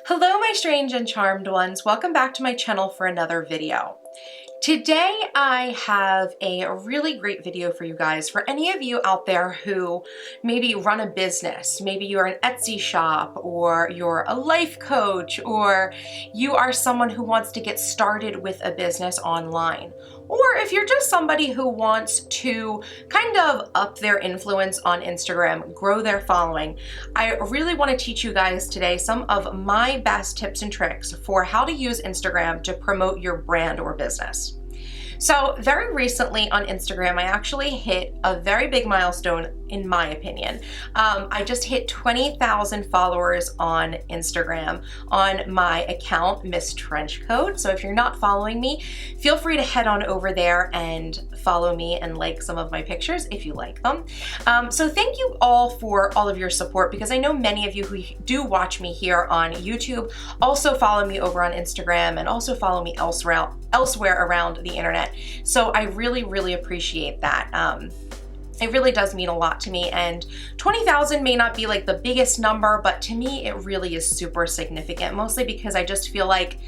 Hello, my strange and charmed ones. Welcome back to my channel for another video. Today I have a really great video for you guys. For any of you out there who maybe run a business, maybe you're an Etsy shop, or you're a life coach, or you are someone who wants to get started with a business online. Or if you're just somebody who wants to kind of up their influence on Instagram, grow their following, I really want to teach you guys today some of my best tips and tricks for how to use Instagram to promote your brand or business. So very recently on Instagram, I actually hit a very big milestone in my opinion. I just hit 20,000 followers on Instagram on my account, MissTrenchcoat. So if you're not following me, feel free to head on over there and follow me and like some of my pictures if you like them. So thank you all for all of your support, because I know many of you who do watch me here on YouTube also follow me over on Instagram and also follow me elsewhere around the internet. So I really appreciate that. It really does mean a lot to me, and 20,000 may not be like the biggest number, but to me it really is super significant, mostly because I just feel like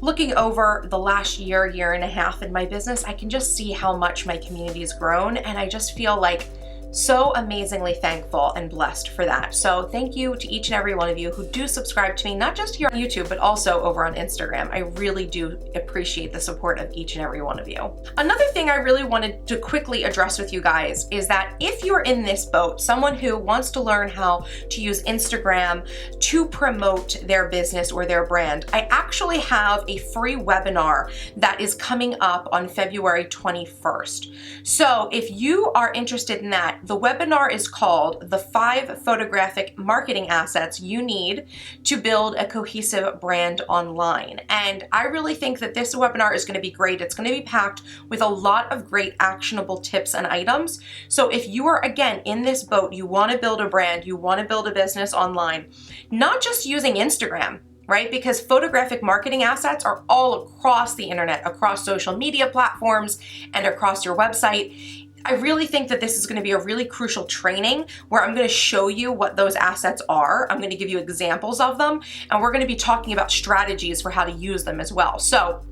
looking over the last year and a half in my business, I can just see how much my community has grown, and I just feel like so amazingly thankful and blessed for that. So thank you to each and every one of you who do subscribe to me, not just here on YouTube, but also over on Instagram. I really do appreciate the support of each and every one of you. Another thing I really wanted to quickly address with you guys is that if you're in this boat, someone who wants to learn how to use Instagram to promote their business or their brand, I actually have a free webinar that is coming up on February 21st. So if you are interested in that, the webinar is called The 5 Photographic Marketing Assets You Need to Build a Cohesive Brand Online. And I really think that this webinar is going to be great. It's going to be packed with a lot of great actionable tips and items. So if you are, again, in this boat, you want to build a brand, you want to build a business online, not just using Instagram, right? Because photographic marketing assets are all across the internet, across social media platforms, and across your website. I really think that this is going to be a really crucial training where I'm going to show you what those assets are. I'm going to give you examples of them, and we're going to be talking about strategies for how to use them as well. So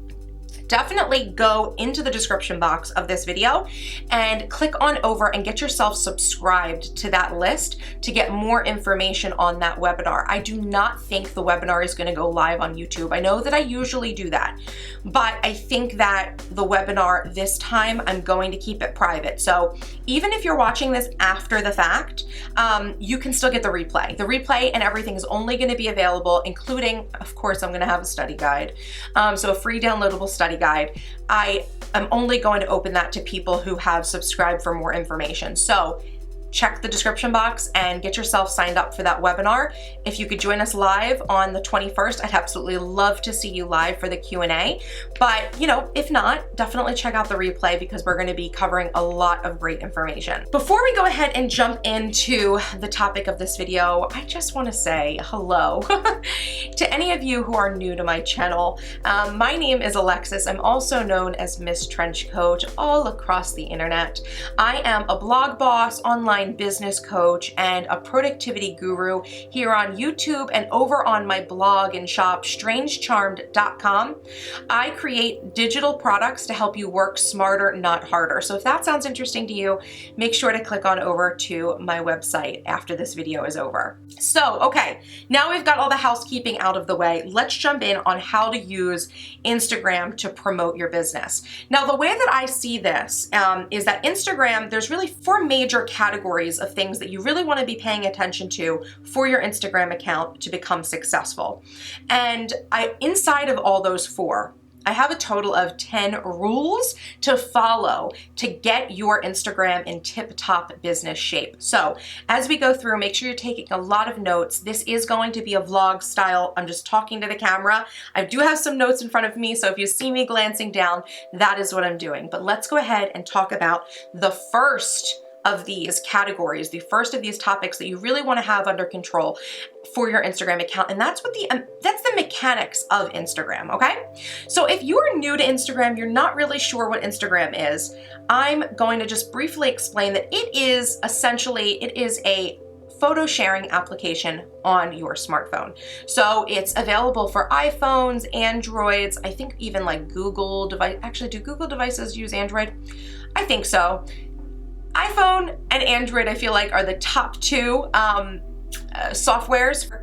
definitely go into the description box of this video and click on over and get yourself subscribed to that list to get more information on that webinar. I do not think the webinar is going to go live on YouTube. I know that I usually do that, but I think that the webinar this time, I'm going to keep it private. So even if you're watching this after the fact, you can still get the replay. The replay and everything is only going to be available, including, of course, I'm going to have a study guide. So a free downloadable study guide. I am only going to open that to people who have subscribed for more information. So check the description box and get yourself signed up for that webinar. If you could join us live on the 21st, I'd absolutely love to see you live for the Q&A. But, you know, if not, definitely check out the replay, because we're going to be covering a lot of great information. Before we go ahead and jump into the topic of this video, I just want to say hello to any of you who are new to my channel. My name is Alexis. I'm also known as MissTrenchcoat all across the internet. I am a blog boss, online business coach, and a productivity guru here on YouTube and over on my blog and shop, strangecharmed.com. I create digital products to help you work smarter, not harder. So if that sounds interesting to you, make sure to click on over to my website after this video is over. So, okay, now we've got all the housekeeping out of the way. Let's jump in on how to use Instagram to promote your business. Now, the way that I see this is that Instagram, there's really 4 major categories of things that you really want to be paying attention to for your Instagram account to become successful. And inside of all those 4, I have a total of 10 rules to follow to get your Instagram in tip-top business shape. So as we go through, make sure you're taking a lot of notes. This is going to be a vlog style. I'm just talking to the camera. I do have some notes in front of me, so if you see me glancing down, that is what I'm doing. But let's go ahead and talk about the first of these categories, the first of these topics that you really want to have under control for your Instagram account. And that's the mechanics of Instagram, okay? So if you're new to Instagram, you're not really sure what Instagram is, I'm going to just briefly explain that it is a photo sharing application on your smartphone. So it's available for iPhones, Androids, I think even like Google device. Actually, do Google devices use Android? I think so. iPhone and Android, I feel like, are the top two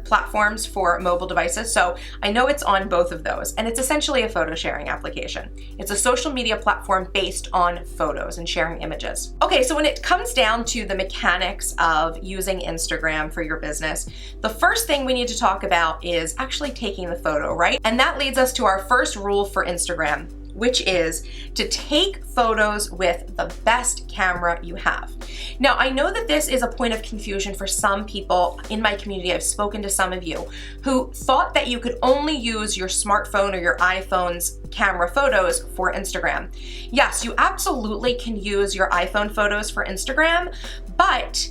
platforms for mobile devices. So I know it's on both of those, and it's essentially a photo sharing application. It's a social media platform based on photos and sharing images. Okay, so when it comes down to the mechanics of using Instagram for your business, the first thing we need to talk about is actually taking the photo, right? And that leads us to our first rule for Instagram, which is to take photos with the best camera you have. Now, I know that this is a point of confusion for some people in my community. I've spoken to some of you who thought that you could only use your smartphone or your iPhone's camera photos for Instagram. Yes, you absolutely can use your iPhone photos for Instagram, but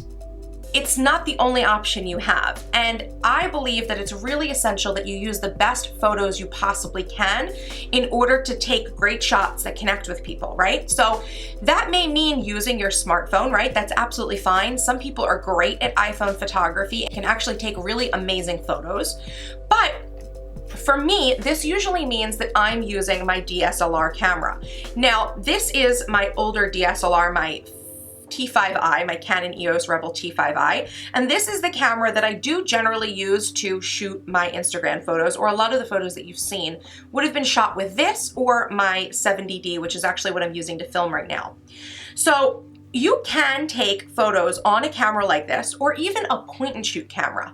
it's not the only option you have. And I believe that it's really essential that you use the best photos you possibly can in order to take great shots that connect with people, right? So that may mean using your smartphone, right? That's absolutely fine. Some people are great at iPhone photography and can actually take really amazing photos. But for me, this usually means that I'm using my DSLR camera. Now, this is my older DSLR, my T5i, my Canon EOS Rebel T5i, and this is the camera that I do generally use to shoot my Instagram photos, or a lot of the photos that you've seen would have been shot with this or my 70D, which is actually what I'm using to film right now. So you can take photos on a camera like this, or even a point and shoot camera,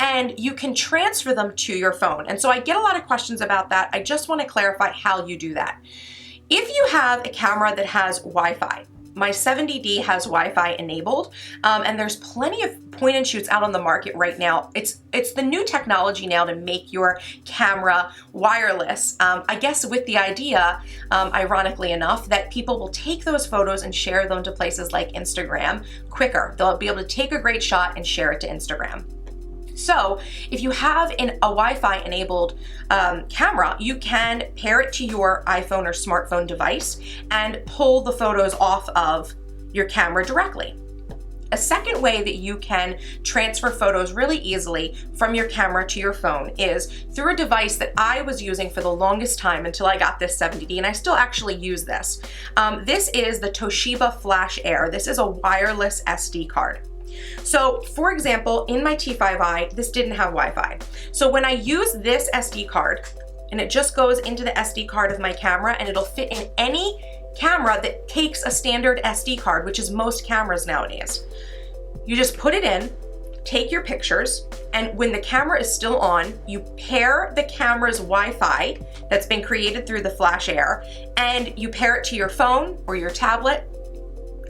and you can transfer them to your phone. And so I get a lot of questions about that. I just want to clarify how you do that. If you have a camera that has Wi-Fi, my 70D has Wi-Fi enabled, and there's plenty of point and shoots out on the market right now. It's the new technology now to make your camera wireless, I guess with the idea, ironically enough, that people will take those photos and share them to places like Instagram quicker. They'll be able to take a great shot and share it to Instagram. So if you have a Wi-Fi enabled camera, you can pair it to your iPhone or smartphone device and pull the photos off of your camera directly. A second way that you can transfer photos really easily from your camera to your phone is through a device that I was using for the longest time until I got this 70D, and I still actually use this. This is the Toshiba Flash Air. This is a wireless SD card. So for example, in my T5i, this didn't have Wi-Fi. So when I use this SD card, and it just goes into the SD card of my camera, and it'll fit in any camera that takes a standard SD card, which is most cameras nowadays. You just put it in, take your pictures, and when the camera is still on, you pair the camera's Wi-Fi that's been created through the Flash Air, and you pair it to your phone or your tablet.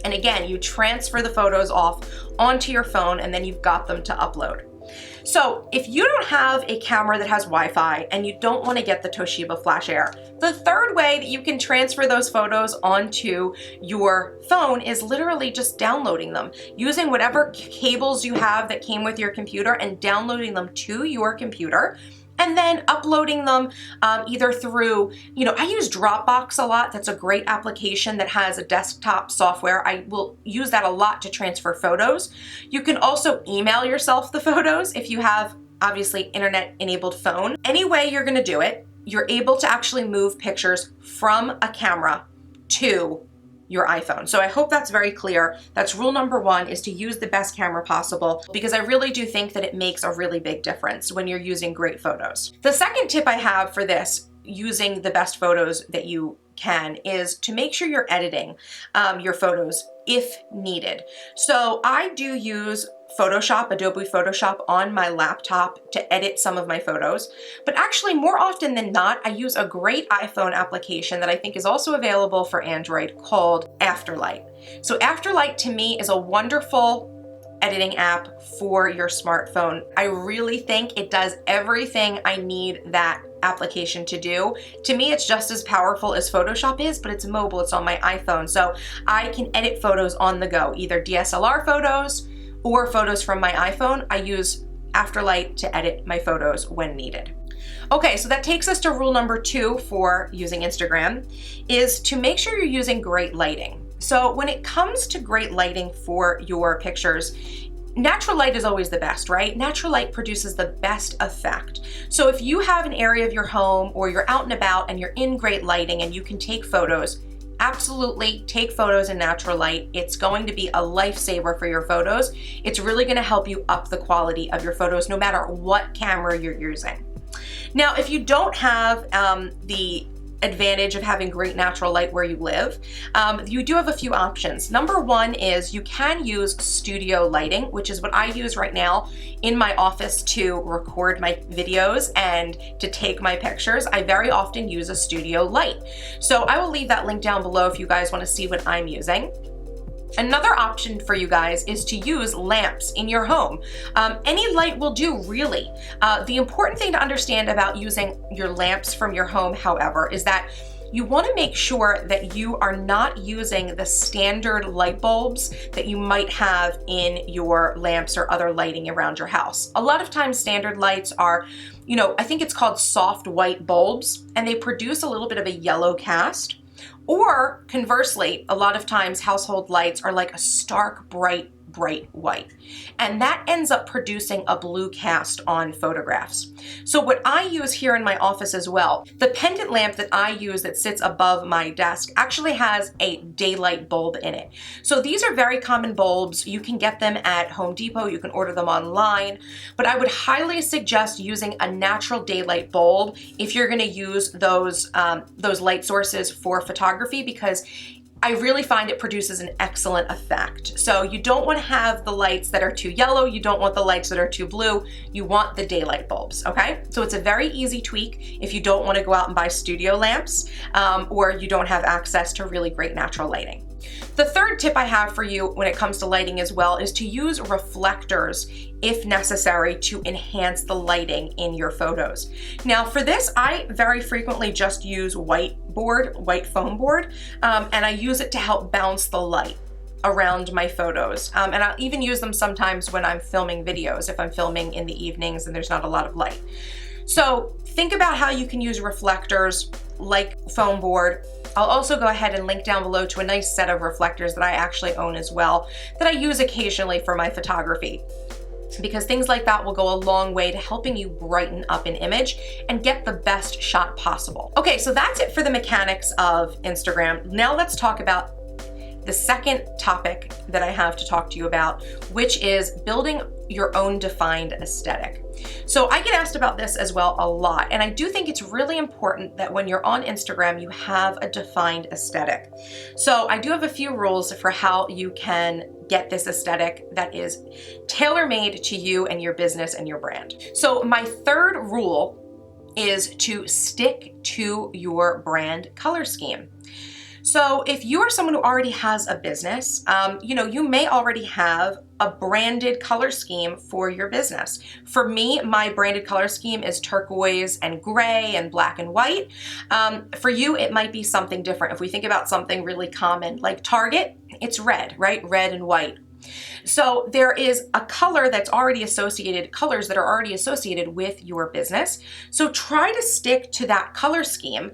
And again, you transfer the photos off onto your phone, and then you've got them to upload. So if you don't have a camera that has Wi-Fi and you don't want to get the Toshiba Flash Air, the third way that you can transfer those photos onto your phone is literally just downloading them, using whatever cables you have that came with your computer and downloading them to your computer, and then uploading them either through, I use Dropbox a lot. That's a great application that has a desktop software. I will use that a lot to transfer photos. You can also email yourself the photos if you have, obviously, internet-enabled phone. Any way you're gonna do it, you're able to actually move pictures from a camera to your iPhone. So I hope that's very clear. That's rule number one, is to use the best camera possible, because I really do think that it makes a really big difference when you're using great photos. The second tip I have for this, using the best photos that you can, is to make sure you're editing your photos if needed. So I do use Photoshop, Adobe Photoshop on my laptop to edit some of my photos, but actually more often than not, I use a great iPhone application that I think is also available for Android called Afterlight. So Afterlight to me is a wonderful editing app for your smartphone. I really think it does everything I need that application to do. To me, it's just as powerful as Photoshop is, but it's mobile, it's on my iPhone. So I can edit photos on the go, either DSLR photos or photos from my iPhone. I use Afterlight to edit my photos when needed. Okay, so that takes us to rule number two for using Instagram, is to make sure you're using great lighting. So when it comes to great lighting for your pictures, natural light is always the best, right? Natural light produces the best effect. So if you have an area of your home or you're out and about and you're in great lighting and you can take photos, absolutely take photos in natural light. It's going to be a lifesaver for your photos. It's really going to help you up the quality of your photos no matter what camera you're using. Now, if you don't have the advantage of having great natural light where you live, you do have a few options. Number one is you can use studio lighting, which is what I use right now in my office to record my videos and to take my pictures. I very often use a studio light. So I will leave that link down below if you guys want to see what I'm using. Another option for you guys is to use lamps in your home. Any light will do, really. The important thing to understand about using your lamps from your home, however, is that you want to make sure that you are not using the standard light bulbs that you might have in your lamps or other lighting around your house. A lot of times standard lights are, I think it's called soft white bulbs, and they produce a little bit of a yellow cast. Or conversely, a lot of times household lights are like a stark, bright white. And that ends up producing a blue cast on photographs. So what I use here in my office as well, the pendant lamp that I use that sits above my desk actually has a daylight bulb in it. So these are very common bulbs. You can get them at Home Depot, you can order them online, but I would highly suggest using a natural daylight bulb if you're gonna use those light sources for photography, because I really find it produces an excellent effect. So you don't want to have the lights that are too yellow, you don't want the lights that are too blue, you want the daylight bulbs, okay? So it's a very easy tweak if you don't want to go out and buy studio lamps or you don't have access to really great natural lighting. The third tip I have for you when it comes to lighting as well is to use reflectors if necessary to enhance the lighting in your photos. Now for this, I very frequently just use white foam board, and I use it to help bounce the light around my photos. And I'll even use them sometimes when I'm filming videos, if I'm filming in the evenings and there's not a lot of light. So think about how you can use reflectors like foam board. I'll also go ahead and link down below to a nice set of reflectors that I actually own as well, that I use occasionally for my photography, because things like that will go a long way to helping you brighten up an image and get the best shot possible. Okay, so that's it for the mechanics of Instagram. Now let's talk about the second topic that I have to talk to you about, which is building your own defined aesthetic. So I get asked about this as well a lot, and I do think it's really important that when you're on Instagram, you have a defined aesthetic. So I do have a few rules for how you can get this aesthetic that is tailor-made to you and your business and your brand. So my third rule is to stick to your brand color scheme. So if you are someone who already has a business, you may already have a branded color scheme for your business. For me, my branded color scheme is turquoise and gray and black and white. For you, it might be something different. If we think about something really common, like Target, it's red, right? Red and white. So there is a color that's already associated, colors that are already associated with your business. So try to stick to that color scheme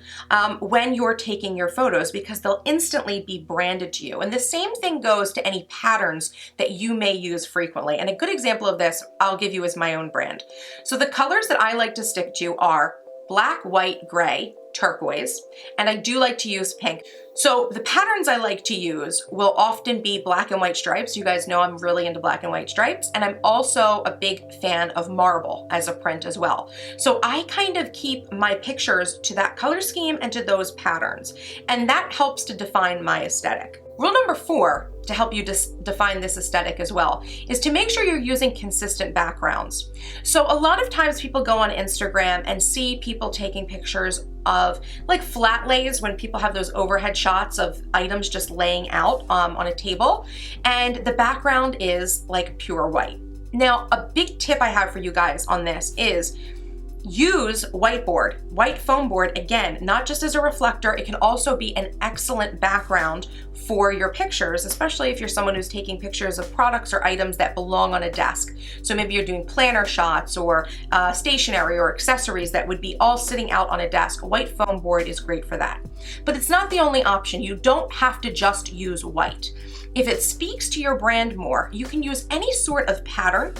when you're taking your photos, because they'll instantly be branded to you. And the same thing goes to any patterns that you may use frequently. And a good example of this I'll give you is my own brand. So the colors that I like to stick to are black, white, gray, turquoise, and I do like to use pink. So the patterns I like to use will often be black and white stripes. You guys know I'm really into black and white stripes, and I'm also a big fan of marble as a print as well. So I kind of keep my pictures to that color scheme and to those patterns, and that helps to define my aesthetic. Rule number 4 to help you define this aesthetic as well is to make sure you're using consistent backgrounds. So a lot of times people go on Instagram and see people taking pictures of like flat lays, when people have those overhead shots of items just laying out on a table, and the background is like pure white. Now, a big tip I have for you guys on this is use white foam board, again, not just as a reflector, it can also be an excellent background for your pictures, especially if you're someone who's taking pictures of products or items that belong on a desk. So maybe you're doing planner shots or stationery or accessories that would be all sitting out on a desk. White foam board is great for that. But it's not the only option. You don't have to just use white. if it speaks to your brand more, you can use any sort of pattern.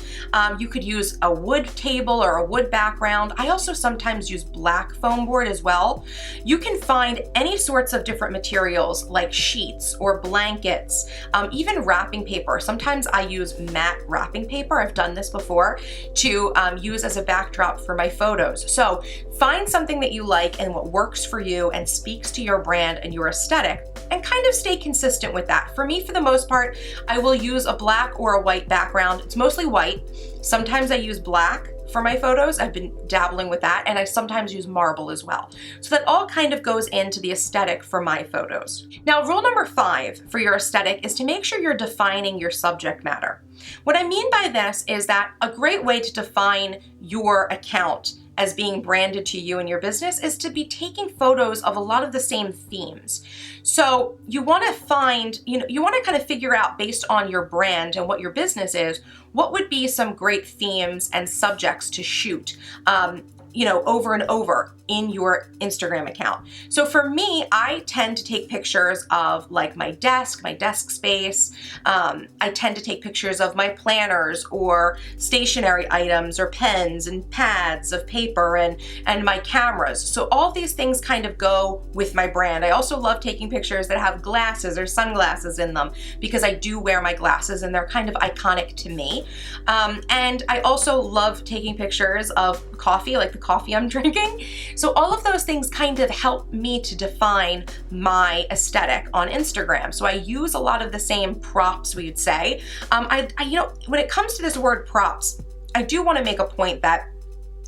You could use a wood table or a wood background. I also sometimes use black foam board as well. You can find any sorts of different materials like sheets or blankets, even wrapping paper. Sometimes I use matte wrapping paper. I've done this before to use as a backdrop for my photos. So find something that you like and what works for you and speaks to your brand and your aesthetic, and kind of stay consistent with that. For me, for the most part, I will use a black or a white background. It's mostly white. Sometimes I use black for my photos. I've been dabbling with that, and I sometimes use marble as well. So that all kind of goes into the aesthetic for my photos. Now, rule number 5 for your aesthetic is to make sure you're defining your subject matter. What I mean by this is that a great way to define your account as being branded to you and your business is to be taking photos of a lot of the same themes. So you want to find, you want to kind of figure out, based on your brand and what your business is, what would be some great themes and subjects to shoot, over and over in your Instagram account. So for me, I tend to take pictures of like my desk space. I tend to take pictures of my planners or stationery items or pens and pads of paper and my cameras. So all these things kind of go with my brand. I also love taking pictures that have glasses or sunglasses in them because I do wear my glasses and they're kind of iconic to me. And I also love taking pictures of coffee, like the coffee I'm drinking. So all of those things kind of help me to define my aesthetic on Instagram. So I use a lot of the same props, we would say. When it comes to this word props, I do want to make a point that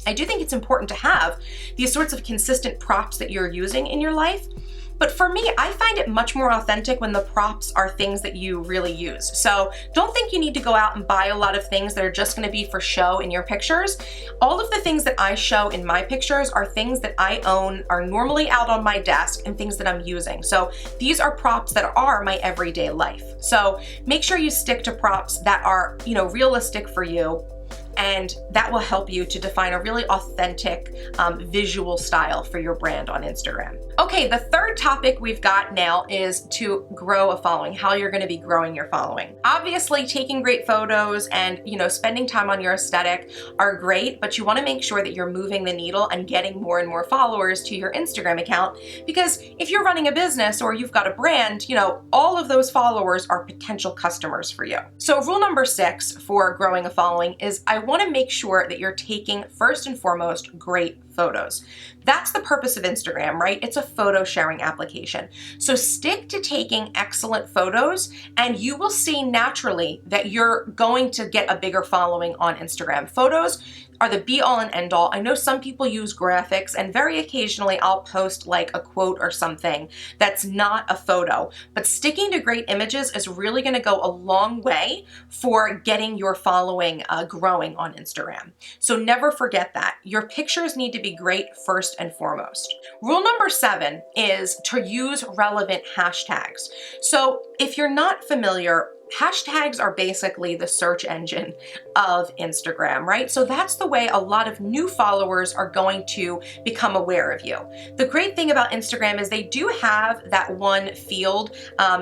I do think it's important to have these sorts of consistent props that you're using in your life. But for me, I find it much more authentic when the props are things that you really use. So don't think you need to go out and buy a lot of things that are just going to be for show in your pictures. All of the things that I show in my pictures are things that I own, are normally out on my desk, and things that I'm using. So these are props that are my everyday life. So make sure you stick to props that are, realistic for you, and that will help you to define a really authentic visual style for your brand on Instagram. Okay, the third topic we've got now is to grow a following, how you're gonna be growing your following. Obviously, taking great photos and spending time on your aesthetic are great, but you wanna make sure that you're moving the needle and getting more and more followers to your Instagram account, because if you're running a business or you've got a brand, all of those followers are potential customers for you. So rule number 6 for growing a following is I wanna make sure that you're taking, first and foremost, great photos. That's the purpose of Instagram, right? It's a photo sharing application. So stick to taking excellent photos and you will see naturally that you're going to get a bigger following on Instagram. Photos are the be all and end all. I know some people use graphics, and very occasionally I'll post like a quote or something that's not a photo, but sticking to great images is really going to go a long way for getting your following growing on Instagram. So never forget that. Your pictures need to be great first and foremost. Rule number 7 is to use relevant hashtags. So if you're not familiar, hashtags are basically the search engine of Instagram, right? So that's the way a lot of new followers are going to become aware of you. The great thing about Instagram is they do have that one field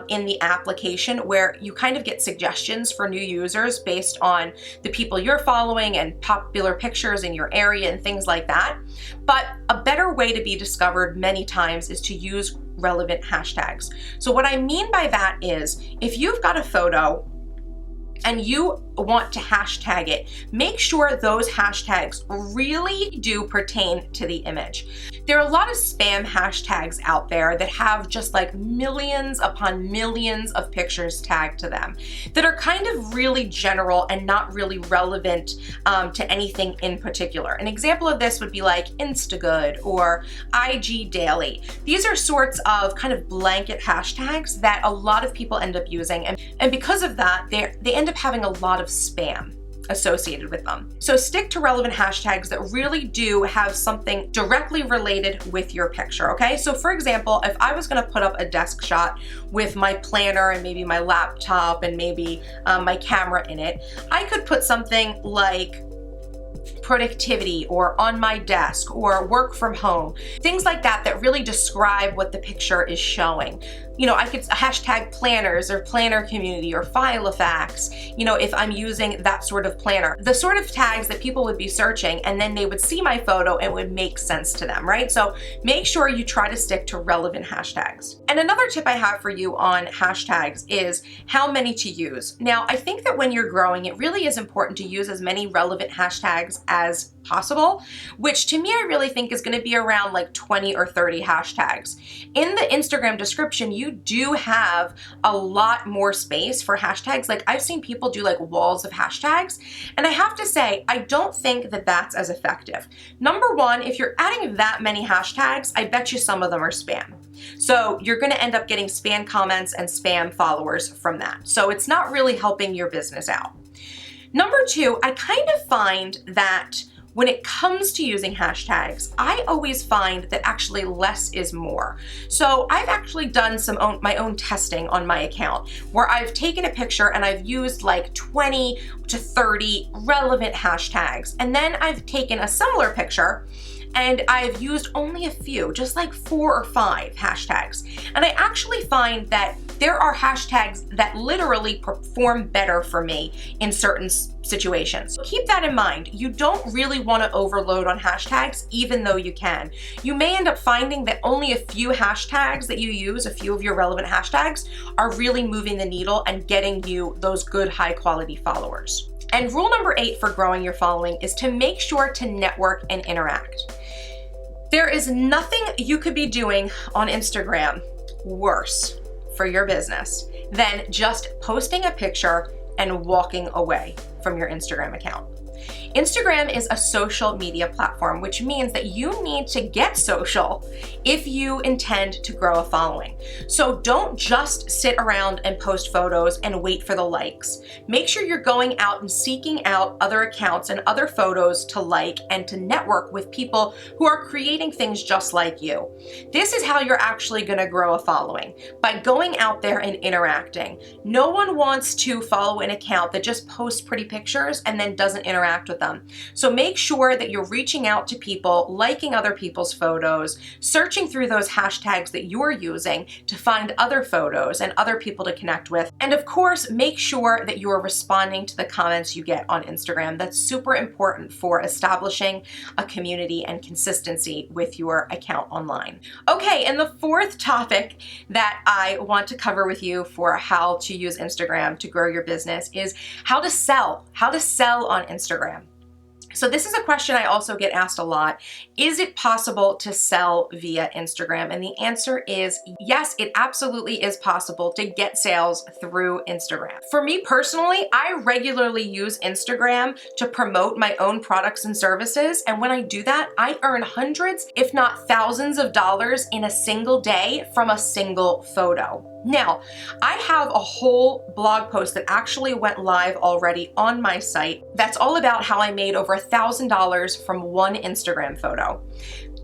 in the application where you kind of get suggestions for new users based on the people you're following and popular pictures in your area and things like that. But a better way to be discovered many times is to use relevant hashtags. So what I mean by that is if you've got a photo and you want to hashtag it, make sure those hashtags really do pertain to the image. There are a lot of spam hashtags out there that have just like millions upon millions of pictures tagged to them that are kind of really general and not really relevant to anything in particular. An example of this would be like Instagood or IG Daily. These are sorts of kind of blanket hashtags that a lot of people end up using, and because of that, they end up having a lot of spam associated with them. So stick to relevant hashtags that really do have something directly related with your picture, okay? So for example, if I was gonna put up a desk shot with my planner and maybe my laptop and maybe my camera in it, I could put something like productivity or on my desk or work from home, things like that that really describe what the picture is showing. I could hashtag planners or planner community or Filofax, if I'm using that sort of planner. The sort of tags that people would be searching, and then they would see my photo and it would make sense to them, right? So make sure you try to stick to relevant hashtags. And another tip I have for you on hashtags is how many to use. Now, I think that when you're growing, it really is important to use as many relevant hashtags as possible, which to me, I really think is going to be around like 20 or 30 hashtags. In the Instagram description, you do have a lot more space for hashtags. Like I've seen people do like walls of hashtags, and I have to say, I don't think that that's as effective. Number one, if you're adding that many hashtags, I bet you some of them are spam. So you're going to end up getting spam comments and spam followers from that. So it's not really helping your business out. Number two, I kind of find that when it comes to using hashtags, I always find that actually less is more. So I've actually done my own testing on my account where I've taken a picture and I've used like 20 to 30 relevant hashtags. And then I've taken a similar picture and I've used only a few, just like 4 or 5 hashtags. And I actually find that there are hashtags that literally perform better for me in certain situations. So keep that in mind. You don't really want to overload on hashtags, even though you can. You may end up finding that only a few hashtags that you use, a few of your relevant hashtags, are really moving the needle and getting you those good high quality followers. And rule number 8 for growing your following is to make sure to network and interact. There is nothing you could be doing on Instagram worse for your business than just posting a picture and walking away from your Instagram account. Instagram is a social media platform, which means that you need to get social if you intend to grow a following. So don't just sit around and post photos and wait for the likes. Make sure you're going out and seeking out other accounts and other photos to like and to network with people who are creating things just like you. This is how you're actually going to grow a following, by going out there and interacting. No one wants to follow an account that just posts pretty pictures and then doesn't interact with them. So make sure that you're reaching out to people, liking other people's photos, searching through those hashtags that you're using to find other photos and other people to connect with. And of course, make sure that you are responding to the comments you get on Instagram. That's super important for establishing a community and consistency with your account online. Okay, and the fourth topic that I want to cover with you for how to use Instagram to grow your business is how to sell on Instagram. So this is a question I also get asked a lot. Is it possible to sell via Instagram? And the answer is yes, it absolutely is possible to get sales through Instagram. For me personally, I regularly use Instagram to promote my own products and services. And when I do that, I earn hundreds, if not thousands of dollars in a single day from a single photo. Now, I have a whole blog post that actually went live already on my site that's all about how I made over $1,000 from one Instagram photo.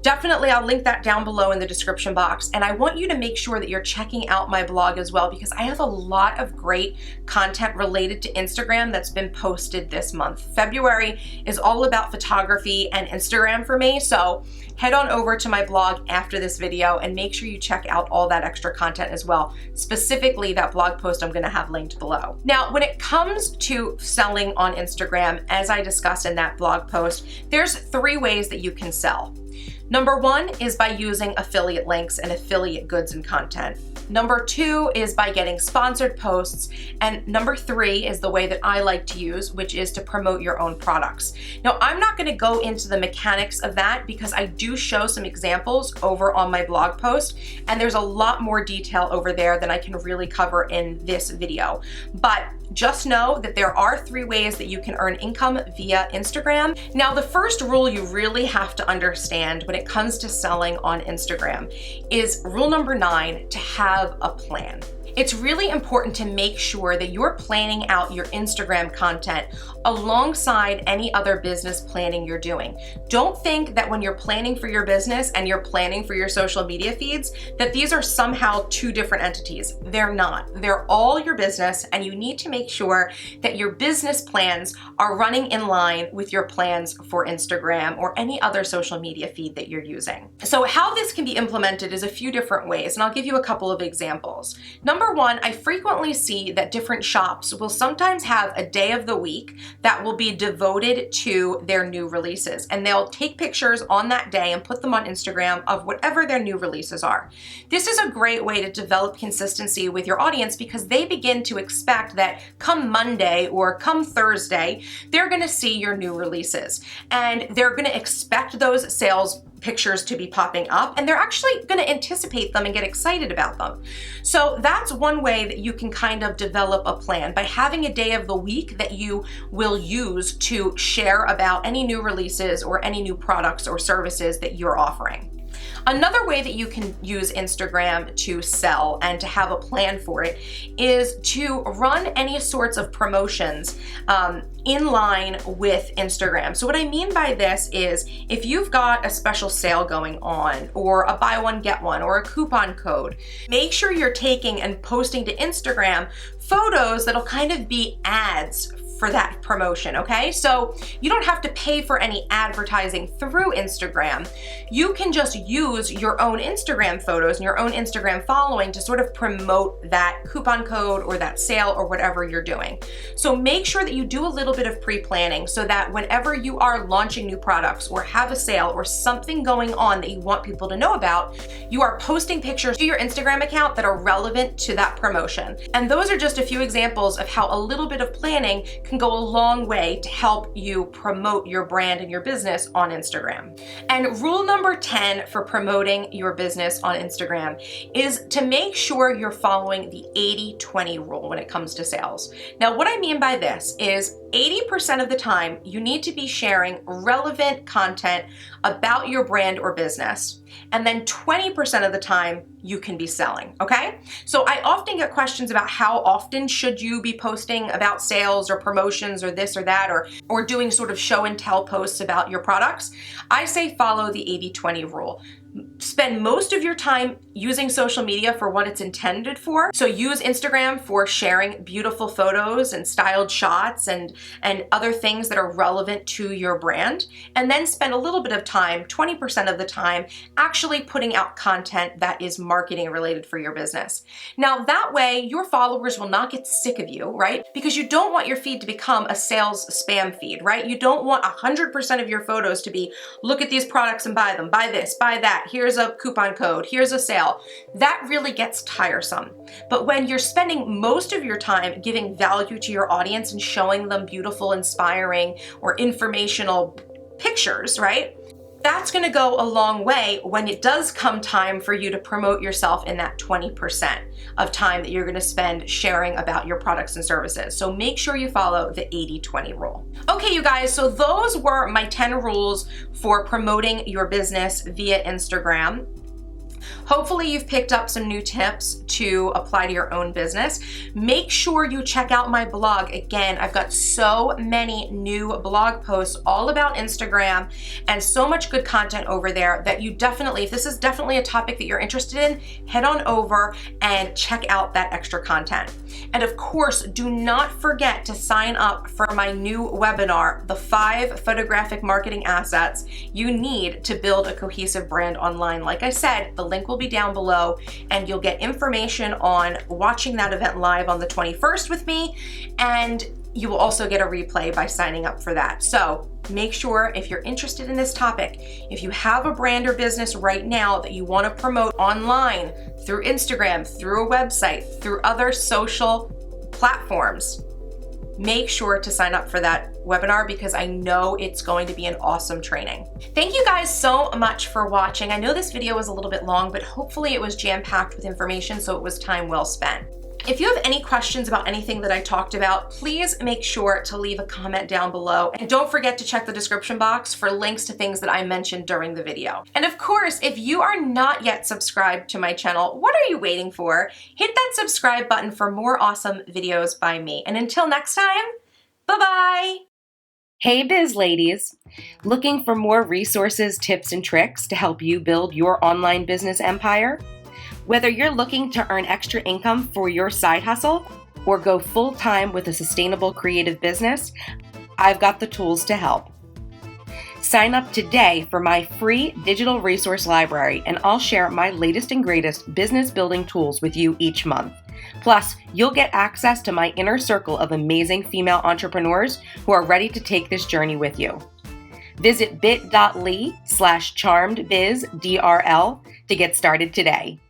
Definitely, I'll link that down below in the description box. And I want you to make sure that you're checking out my blog as well, because I have a lot of great content related to Instagram that's been posted this month. February is all about photography and Instagram for me. So head on over to my blog after this video and make sure you check out all that extra content as well. Specifically, that blog post I'm going to have linked below. Now, when it comes to selling on Instagram, as I discussed in that blog post, there's 3 ways that you can sell. Number 1 is by using affiliate links and affiliate goods and content. Number 2 is by getting sponsored posts. And number 3 is the way that I like to use, which is to promote your own products. Now, I'm not going to go into the mechanics of that because I do show some examples over on my blog post, and there's a lot more detail over there than I can really cover in this video. But just know that there are 3 ways that you can earn income via Instagram. Now, the first rule you really have to understand when it comes to selling on Instagram is rule number 9, to have a plan. It's really important to make sure that you're planning out your Instagram content alongside any other business planning you're doing. Don't think that when you're planning for your business and you're planning for your social media feeds, that these are somehow two different entities. They're not. They're all your business, and you need to make sure that your business plans are running in line with your plans for Instagram or any other social media feed that you're using. So how this can be implemented is a few different ways, and I'll give you a couple of examples. Number one, I frequently see that different shops will sometimes have a day of the week that will be devoted to their new releases, and they'll take pictures on that day and put them on Instagram of whatever their new releases are. This is a great way to develop consistency with your audience because they begin to expect that come Monday or come Thursday, they're going to see your new releases, and they're going to expect those sales pictures to be popping up, and they're actually going to anticipate them and get excited about them. So that's one way that you can kind of develop a plan, by having a day of the week that you will use to share about any new releases or any new products or services that you're offering. Another way that you can use Instagram to sell and to have a plan for it is to run any sorts of promotions in line with Instagram. So what I mean by this is if you've got a special sale going on, or a buy one get one, or a coupon code, make sure you're taking and posting to Instagram photos that'll kind of be ads for that promotion, okay? So you don't have to pay for any advertising through Instagram. You can just use your own Instagram photos and your own Instagram following to sort of promote that coupon code or that sale or whatever you're doing. So make sure that you do a little bit of pre-planning so that whenever you are launching new products or have a sale or something going on that you want people to know about, you are posting pictures to your Instagram account that are relevant to that promotion. And those are just a few examples of how a little bit of planning can go a long way to help you promote your brand and your business on Instagram. And rule number 10 for promoting your business on Instagram is to make sure you're following the 80-20 rule when it comes to sales. Now, what I mean by this is 80% of the time, you need to be sharing relevant content about your brand or business. And then 20% of the time, you can be selling, okay? So I often get questions about how often should you be posting about sales or promotions or this or that, or doing sort of show and tell posts about your products. I say follow the 80-20 rule. Spend most of your time using social media for what it's intended for. So use Instagram for sharing beautiful photos and styled shots and other things that are relevant to your brand. And then spend a little bit of time, 20% of the time, actually putting out content that is marketing related for your business. Now that way, your followers will not get sick of you, right? Because you don't want your feed to become a sales spam feed, right? You don't want 100% of your photos to be, look at these products and buy them, buy this, buy that. Here's a coupon code, here's a sale. That really gets tiresome. But when you're spending most of your time giving value to your audience and showing them beautiful, inspiring, or informational pictures, right? That's gonna go a long way when it does come time for you to promote yourself in that 20% of time that you're gonna spend sharing about your products and services. So make sure you follow the 80-20 rule. Okay, you guys, so those were my 10 rules for promoting your business via Instagram. Hopefully you've picked up some new tips to apply to your own business. Make sure you check out my blog. Again, I've got so many new blog posts all about Instagram and so much good content over there that you definitely, if this is definitely a topic that you're interested in, head on over and check out that extra content. And of course, do not forget to sign up for my new webinar, the 5 photographic marketing assets you need to build a cohesive brand online. Like I said, the link will be down below, and you'll get information on watching that event live on the 21st with me, and you will also get a replay by signing up for that. So make sure, if you're interested in this topic, if you have a brand or business right now that you want to promote online through Instagram, through a website, through other social platforms, make sure to sign up for that webinar because I know it's going to be an awesome training. Thank you guys so much for watching. I know this video was a little bit long, but hopefully it was jam-packed with information, so it was time well spent. If you have any questions about anything that I talked about, please make sure to leave a comment down below. And don't forget to check the description box for links to things that I mentioned during the video. And of course, if you are not yet subscribed to my channel, what are you waiting for? Hit that subscribe button for more awesome videos by me. And until next time, bye-bye. Hey biz ladies, looking for more resources, tips, and tricks to help you build your online business empire? Whether you're looking to earn extra income for your side hustle or go full-time with a sustainable creative business, I've got the tools to help. Sign up today for my free digital resource library, and I'll share my latest and greatest business building tools with you each month. Plus, you'll get access to my inner circle of amazing female entrepreneurs who are ready to take this journey with you. Visit bit.ly/charmedbizdrl to get started today.